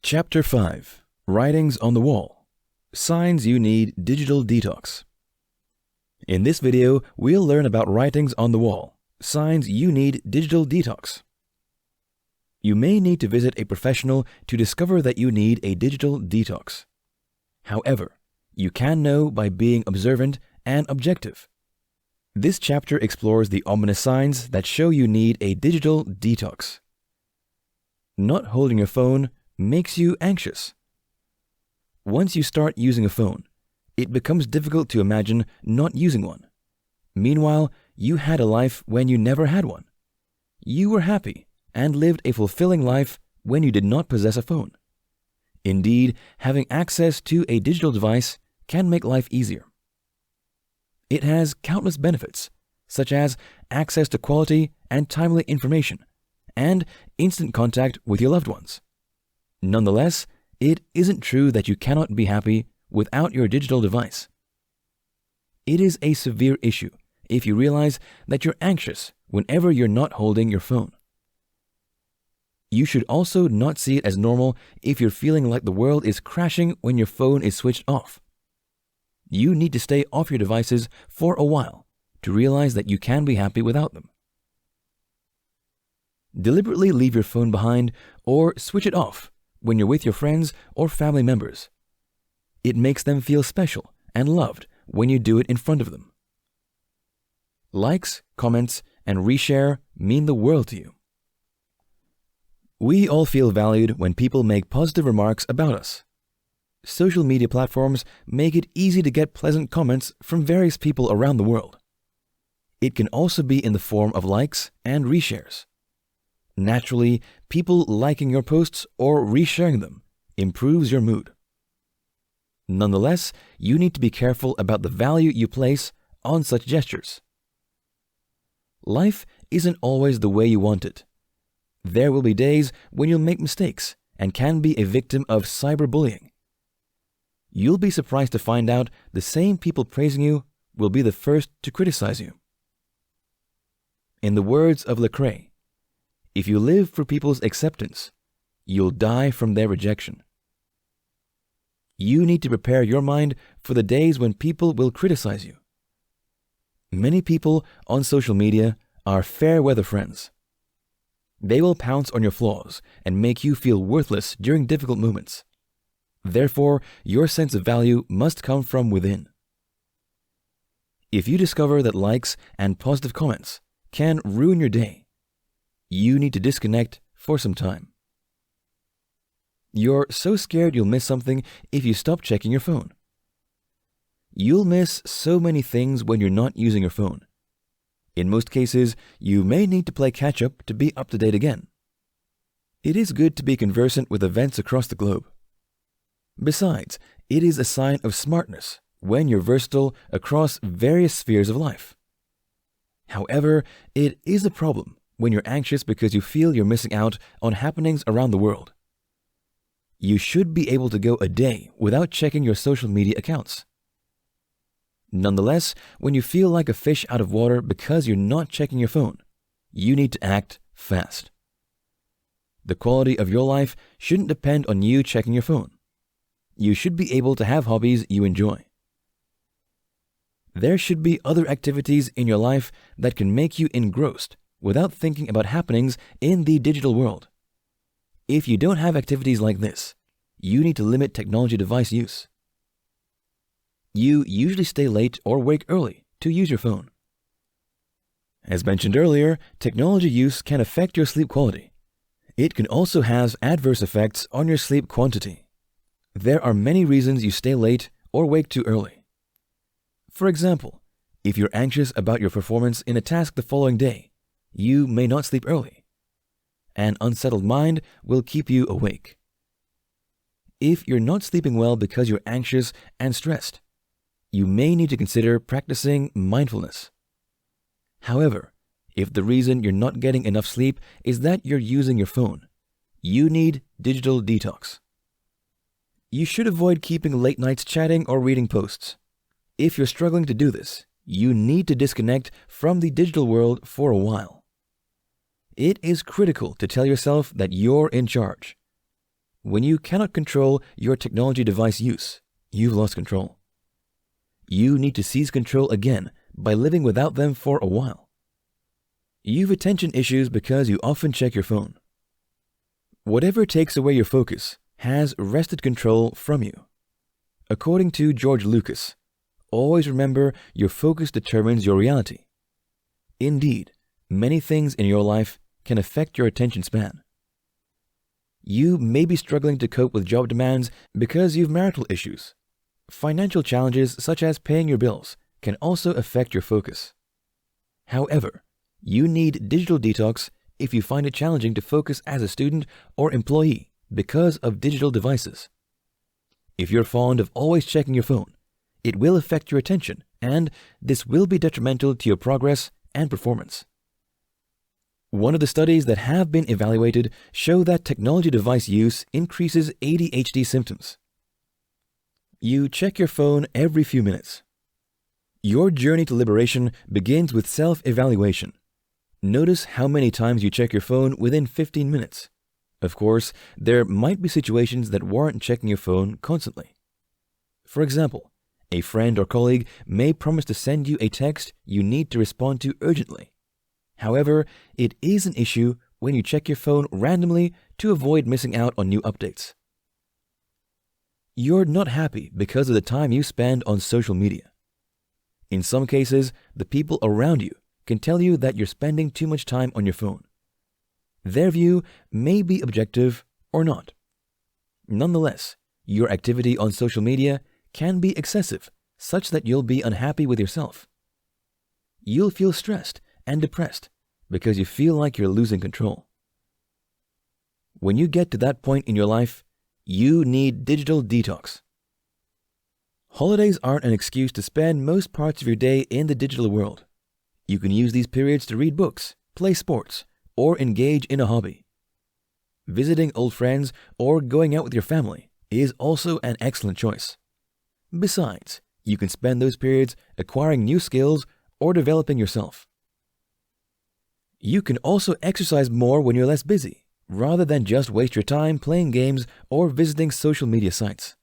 Chapter 5. Writings on the Wall. Signs you need digital detox. In this video, we'll learn about writings on the wall, signs you need digital detox. You may need to visit a professional to discover that you need a digital detox. However, you can know by being observant and objective. This chapter explores the ominous signs that show you need a digital detox. Not holding your phone makes you anxious. Once you start using a phone, it becomes difficult to imagine not using one. Meanwhile, you had a life when you never had one. You were happy and lived a fulfilling life when you did not possess a phone. Indeed, having access to a digital device can make life easier. It has countless benefits, such as access to quality and timely information, and instant contact with your loved ones. Nonetheless, it isn't true that you cannot be happy without your digital device. It is a severe issue if you realize that you're anxious whenever you're not holding your phone. You should also not see it as normal if you're feeling like the world is crashing when your phone is switched off. You need to stay off your devices for a while to realize that you can be happy without them. Deliberately leave your phone behind or switch it off when you're with your friends or family members. It makes them feel special and loved when you do it in front of them. Likes, comments, and reshare mean the world to you. We all feel valued when people make positive remarks about us. Social media platforms make it easy to get pleasant comments from various people around the world. It can also be in the form of likes and reshares. Naturally, people liking your posts or resharing them improves your mood. Nonetheless, you need to be careful about the value you place on such gestures. Life isn't always the way you want it. There will be days when you'll make mistakes and can be a victim of cyberbullying. You'll be surprised to find out the same people praising you will be the first to criticize you. In the words of Lecrae, if you live for people's acceptance, you'll die from their rejection. You need to prepare your mind for the days when people will criticize you. Many people on social media are fair-weather friends. They will pounce on your flaws and make you feel worthless during difficult moments. Therefore, your sense of value must come from within. If you discover that likes and positive comments can ruin your day, you need to disconnect for some time. You're so scared you'll miss something if you stop checking your phone. You'll miss so many things when you're not using your phone. In most cases, you may need to play catch-up to be up to date again. It is good to be conversant with events across the globe. Besides, it is a sign of smartness when you're versatile across various spheres of life. However, it is a problem when you're anxious because you feel you're missing out on happenings around the world. You should be able to go a day without checking your social media accounts. Nonetheless, when you feel like a fish out of water because you're not checking your phone, you need to act fast. The quality of your life shouldn't depend on you checking your phone. You should be able to have hobbies you enjoy. There should be other activities in your life that can make you engrossed without thinking about happenings in the digital world. If you don't have activities like this, you need to limit technology device use. You usually stay late or wake early to use your phone. As mentioned earlier, technology use can affect your sleep quality. It can also have adverse effects on your sleep quantity. There are many reasons you stay late or wake too early. For example, if you're anxious about your performance in a task the following day, you may not sleep early. An unsettled mind will keep you awake. If you're not sleeping well because you're anxious and stressed, you may need to consider practicing mindfulness. However, if the reason you're not getting enough sleep is that you're using your phone, you need digital detox. You should avoid keeping late nights chatting or reading posts. If you're struggling to do this, you need to disconnect from the digital world for a while. It is critical to tell yourself that you're in charge. when you cannot control your technology device use, you've lost control. You need to seize control again by living without them for a while. You've attention issues because you often check your phone. Whatever takes away your focus has wrested control from you. According to George Lucas, always remember your focus determines your reality. Indeed, many things in your life can affect your attention span. You may be struggling to cope with job demands because you've marital issues. Financial challenges such as paying your bills can also affect your focus. However, you need digital detox if you find it challenging to focus as a student or employee because of digital devices. If you're fond of always checking your phone, it will affect your attention, and this will be detrimental to your progress and performance. One of the studies that have been evaluated show that technology device use increases ADHD symptoms. You check your phone every few minutes. Your journey to liberation begins with self-evaluation. Notice how many times you check your phone within 15 minutes. Of course, there might be situations that warrant checking your phone constantly. For example, a friend or colleague may promise to send you a text you need to respond to urgently. However, it is an issue when you check your phone randomly to avoid missing out on new updates. You're not happy because of the time you spend on social media. In some cases, the people around you can tell you that you're spending too much time on your phone. Their view may be objective or not. Nonetheless, your activity on social media can be excessive, such that you'll be unhappy with yourself. You'll feel stressed and depressed because you feel like you're losing control. When you get to that point in your life, you need digital detox. Holidays aren't an excuse to spend most parts of your day in the digital world. You can use these periods to read books, play sports, or engage in a hobby. Visiting old friends or going out with your family is also an excellent choice. Besides, you can spend those periods acquiring new skills or developing yourself. You can also exercise more when you're less busy, rather than just waste your time playing games or visiting social media sites.